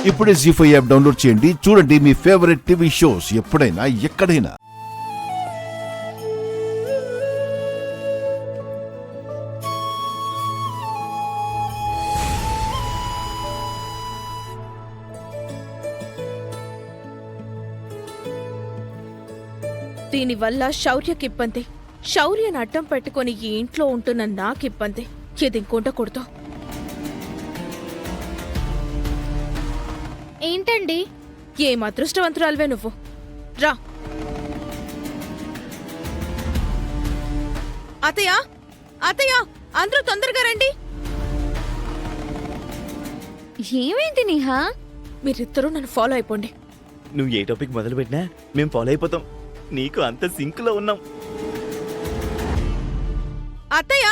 ఇప్పుడే జీ5 app download చేయండి. చూడండి మీ ఫేవరెట్ టీవీ షోస్ ఎప్పుడైనా ఎక్కడైనా. దీనివల్ల శౌర్యకిబ్బంది. శౌర్యను అడ్డం పెట్టుకుని ఈ ఇంట్లో ఉంటున్న నాకిబ్బంది. ఇది ఇంకొండకూడదు. ఏంటండి? ఏం అదృష్టవంతురాలివే నువ్వు. రా అతయ్య, అతయ్య, అందరూ తొందరగా రండి. ఏమైంది నేహా? మీరిద్దరూ నన్ను ఫాలో అయిపోండి. నువ్వు ఏ టాపిక్ మొదలు పెట్టినా మేము ఫాలో అయిపోతాం. నీకు అంత సింక్ లో ఉన్నాం. అత్తయ్య,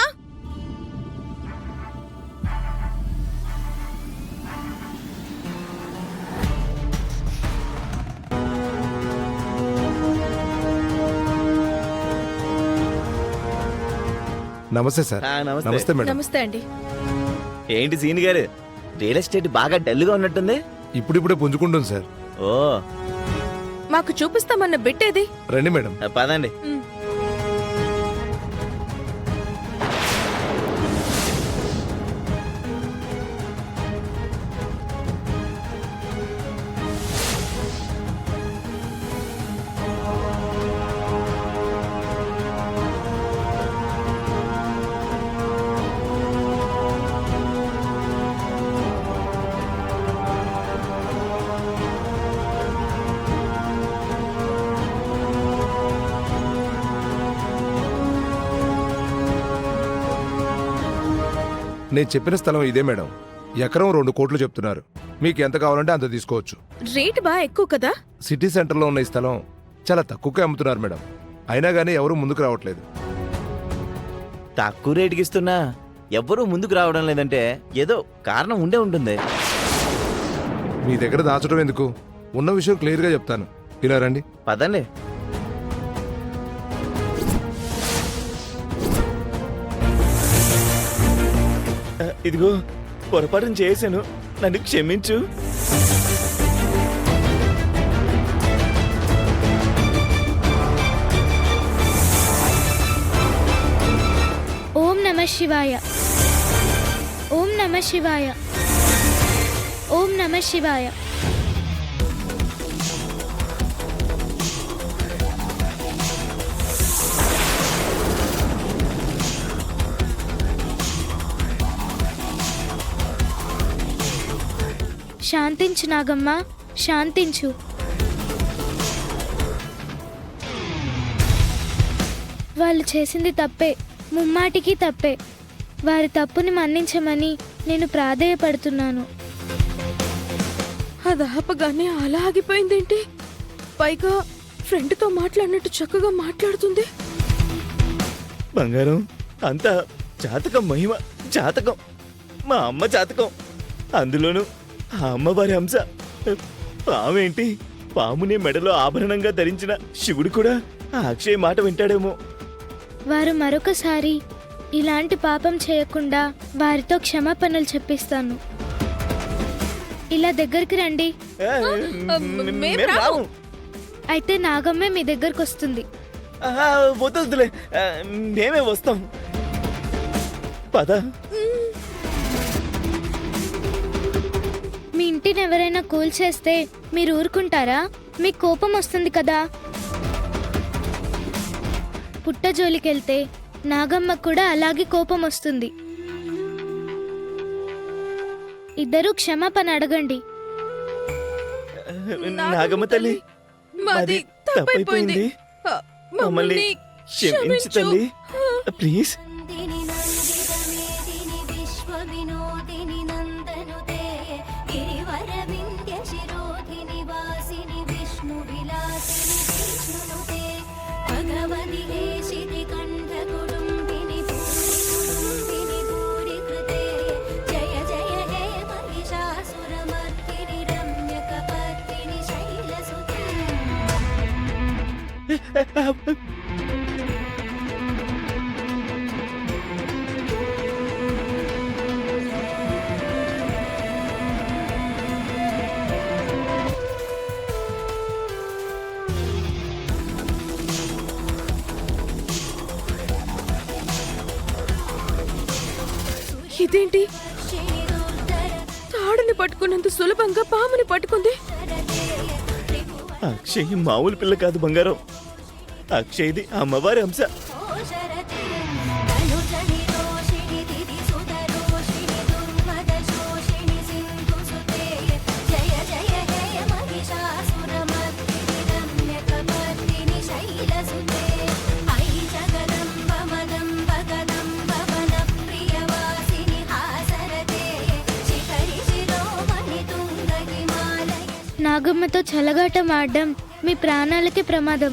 నమస్తే సార్. నమస్తే మేడం. నమస్తే అండి. ఏంటి సీని గారు, రియల్ ఎస్టేట్ బాగా డల్ గా ఉన్నట్టుంది. ఇప్పుడిప్పుడే పుంజుకుంటుంది సార్. ఓ మాకు చూపిస్తామన్న బిట్టేది. రండి మేడం. పదండి. నేను చెప్పిన స్థలం ఇదే మేడం. ఎకరం 2 కోట్లు చెప్తున్నారు. మీకు ఎంత కావాలంటే అంత తీసుకోవచ్చు. రేట్ బాగా ఎక్కువ కదా. సిటీ సెంటర్లో ఉన్న ఈ స్థలం చాలా తక్కువకే అమ్ముతున్నారు మేడం. అయినా కానీ ఎవరు ముందుకు రావట్లేదు. తక్కువ రేటుకి ఇస్తున్నా ఎవ్వరూ ముందుకు రావడం లేదంటే ఏదో కారణం ఉండే ఉంటుంది. మీ దగ్గర దాచడం ఎందుకు? ఉన్న విషయం క్లియర్గా చెప్తాను. ఇలా రండి. పదండి. ఇదిగో పొరపాటును చేశాను, నన్ను క్షమించు. ఓం నమః శివాయ. ఓం నమః శివాయ. ఓం నమః శివాయ. శాంతించు నాగమ్మ, శాంతించు. వాళ్ళు చేసింది తప్పే, ముమ్మాటికి తప్పే. వారి తప్పుని మన్నించమని నేను ప్రాధేయపడుతున్నాను. అది ఆపగానే అలా ఆగిపోయిందేంటి? పైగా ఫ్రెండ్తో మాట్లాడినట్టు చక్కగా మాట్లాడుతుంది. బంగారం అంతా జాతకం మహిమ. జాతకం మా అమ్మ జాతకం. అందులోనూ ఆ అమ్మవారి అంశ. పామేంటి, పాముని మెడలో ఆభరణంగా ధరించిన శివుడు కూడా ఆ అక్షయ్ మాట వింటాడేమో. వారు మరొకసారి ఇలాంటి పాపం చేయకుండా వారితో క్షమాపణలు చెప్పిస్తాను. ఇలా దగ్గరికి రండి. మేం రాము. అయితే నాగమ్మే మీ దగ్గరకు వస్తుంది. వద్దులే, మేమే వస్తాం. పద. మీ ఇంటిని ఎవరైనా కూల్చేస్తే మీరు ఊరుకుంటారా? మీకు కోపం వస్తుంది కదా. పుట్ట జోలికెళ్తే నాగమ్మ కూడా అలాగే కోపం వస్తుంది. ఇద్దరూ క్షమాపణ అడగండి. నాగమ్మ తల్లి, మాది తప్పైపోయింది. మమ్మల్ని క్షమించు తల్లి, ప్లీజ్. ఇదేంటి? తాడుని పట్టుకున్నంత సులభంగా పాముని పట్టుకుంది. అక్షయ్ మామూలు పిల్ల కాదు బంగారం. అక్షయ్ది అమ్మవారి అంశ. నాగమ్మతో చెలగాటం ఆడడం మీ ప్రాణాలకి ప్రమాదం.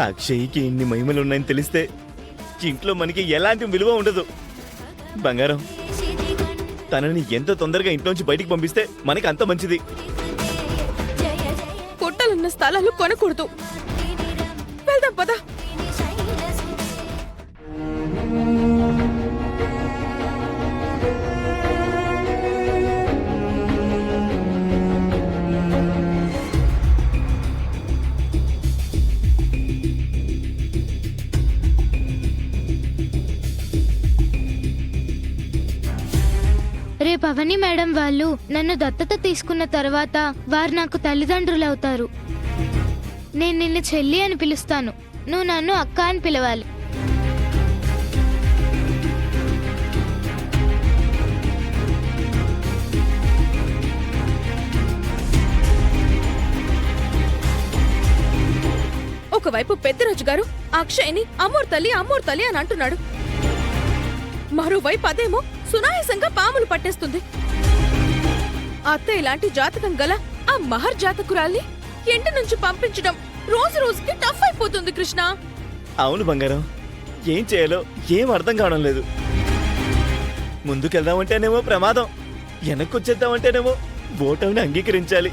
అక్షయ్కి ఇన్ని మహిమలున్నాయని తెలిస్తే ఇంట్లో మనకి ఎలాంటి విలువ ఉండదు. బంగారం, తనని ఎంత తొందరగా ఇంట్లోంచి బయటికి పంపిస్తే మనకి అంత మంచిది. పుట్టలున్న స్థలాలు కొనకూడదు. వెళ్దాం పద. రేపు అవని మేడం వాళ్ళు నన్ను దత్తత తీసుకున్న తర్వాత వారు నాకు తల్లిదండ్రులు అవుతారు. నేను నిన్ను చెల్లి అని పిలుస్తాను, నువ్వు నన్ను అక్క అని పిలవాలి. ఒకవైపు పెద్దరాజు గారు అక్షయ్ని అమ్మోర్ తల్లి అని అంటున్నాడు. మరోవైపు అదేమో సునాయాసంగా పాములు పట్టేస్తుంది. అత్త ఇలాంటి జాతకం గల ఆ మహర్ జాతకురాల్ని ఇంటి నుంచి పంపించడం రోజు రోజుకి టఫ్ అయిపోతుంది కృష్ణ. అవును బంగారం, ఏం చేయాలో ఏం అర్థం కావడం లేదు. ముందుకెళ్దామంటేనేమో ప్రమాదం, వెనక్కొచ్చేద్దామంటేనేమో ఓటమిని అంగీకరించాలి.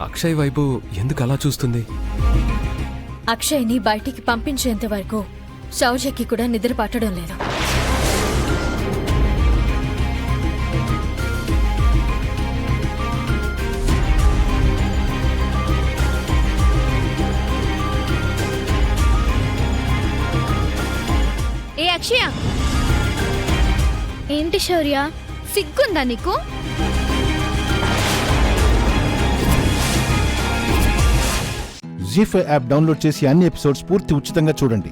అక్షయ్ వైపు ఎందుకు అలా చూస్తుంది? అక్షయ్ని బయటికి పంపించేంత వరకు శౌర్యకి కూడా నిద్ర పట్టడం లేదు. ఏ అక్షయ, ఏంటి శౌర్య, సిగ్గుందా నీకు? జీ5 యాప్ డౌన్లోడ్ చేసి అన్ని ఎపిసోడ్స్ పూర్తి ఉచితంగా చూడండి.